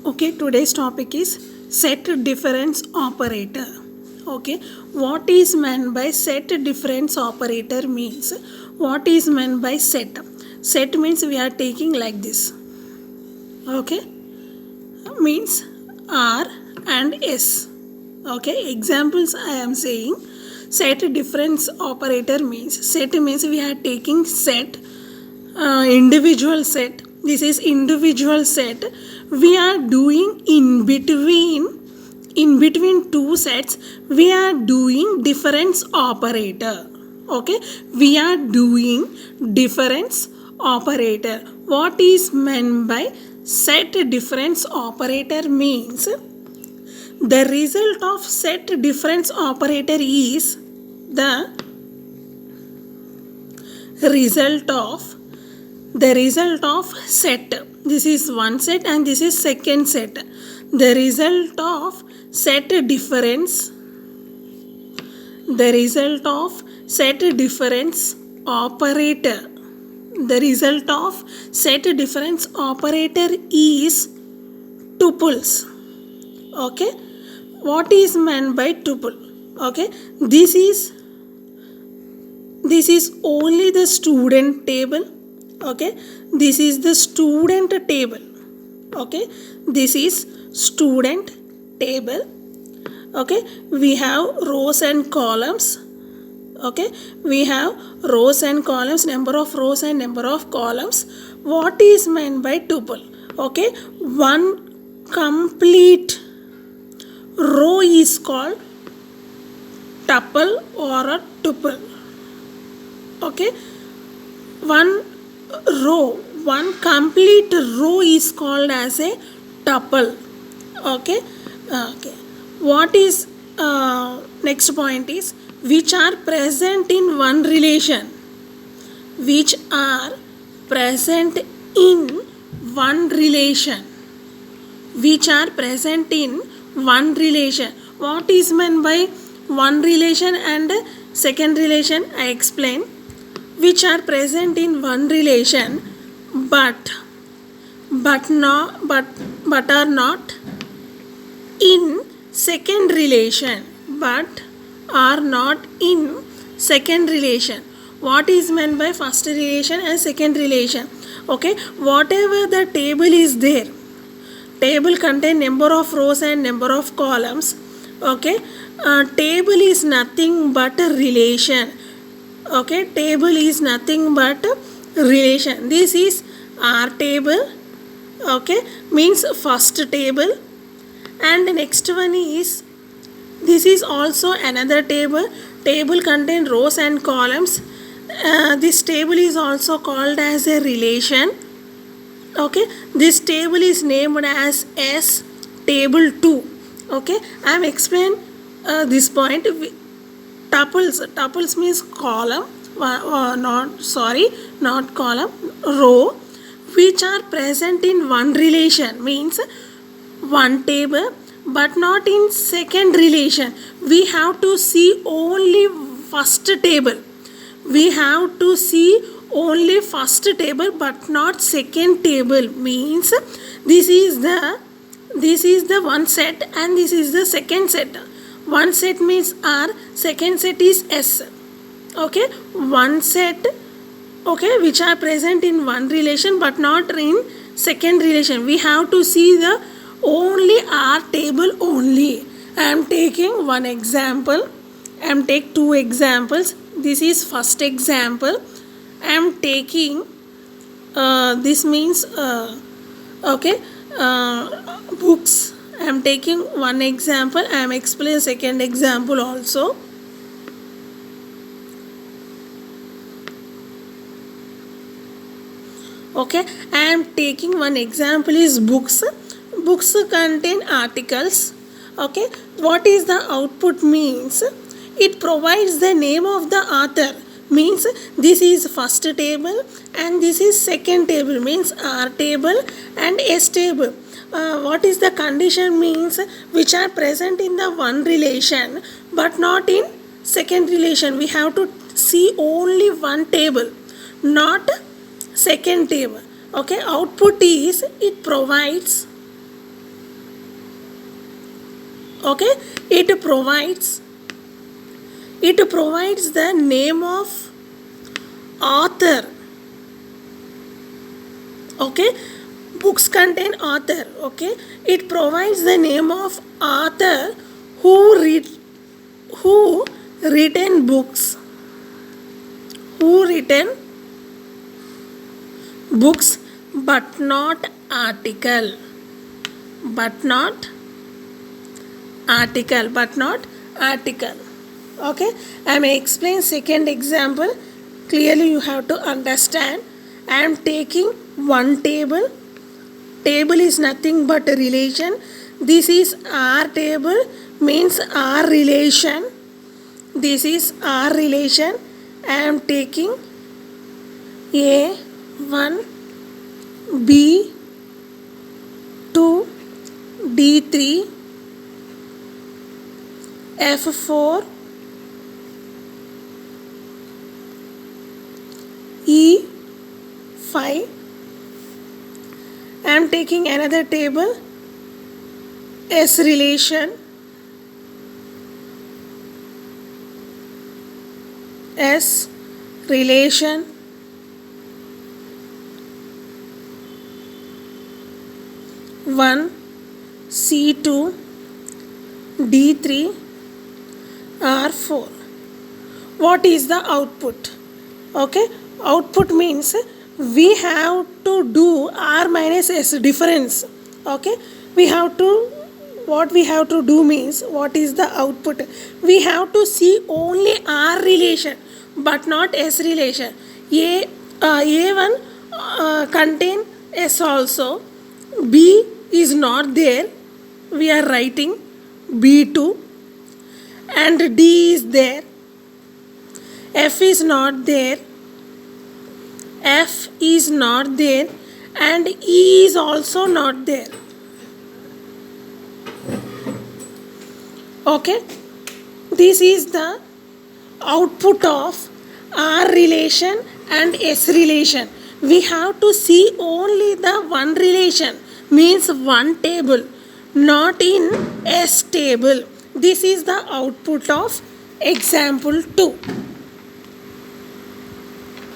Okay, today's topic is set difference operator. Okay, what is meant by set difference operator means what is meant by set. Set means we are taking like this. Okay, means R and S. Okay, examples I am saying set difference operator means we are taking set individual set. This is individual set. We are doing in between two sets we are doing difference operator. Okay, we are doing difference operator. What is meant by set difference operator means the result of set difference operator is the result of set. This is one set and this is second set. The result of set difference operator. The result of set difference operator is tuples. Okay, what is meant by tuple? Okay, this is only the student table. Okay, this is the student table. Okay, this is student table. Okay, we have rows and columns. Okay, we have rows and columns, number of rows and number of columns. What is meant by tuple? Okay, one complete row is called tuple or a tuple. Okay, one complete row is called as a tuple. Okay, what is next point is which are present in one relation. Which are present in one relation. Which are present in one relation. What is meant by one relation and second relation? I explain. Which are present in one relation but are not in second relation. But are not in second relation. What is meant by first relation and second relation? Okay, whatever the table is there, table contain number of rows and number of columns. Okay, table is nothing but a relation. Okay, table is nothing but relation. This is R table. Okay, means first table, and the next one is this is also another table. Table contain rows and columns. This table is also called as a relation. Okay, this table is named as S table 2. Okay, I am explain this point. Tuples means column, not column, row, which are present in one relation means one table but not in second relation. We have to see only first table. We have to see only first table but not second table means this is the one set and this is the second set. One set means R, second set is S. Okay, one set, okay, which are present in one relation but not in second relation. We have to see the only R table only. I am taking one example. I am take two examples. This is first example. I am taking this means books. I am taking one example. I am explaining second example also. Okay, I am taking one example is books. Books contain articles. Okay, what is the output means? It provides the name of the author. Means this is first table and this is second table means R table and S table. What is the condition means which are present in the one relation but not in second relation. We have to see only one table, not second table. Okay, output is it provides Okay, it provides the name of author. Okay, books contain author. Okay, it provides the name of author who written books, but not article, but not article. Okay, I may explain second example. Clearly you have to understand. I am taking one table. Table is nothing but a relation. This is R table, means R relation. This is R relation. I am taking A1, B2, D3, F4, E5. I am taking another table, S relation, S relation, one, C2, D3, R4. What is the output? Okay, output means we have to do R minus S difference. Okay, what we have to do means, what is the output? We have to see only R relation but not S relation. A1 contain S also. B is not there. We are writing B2, and D is there. F is not there. F is not there, and E is also not there. Okay, this is the output of R relation and S relation. We have to see only the one relation, means one table, not in S table. This is the output of example 2.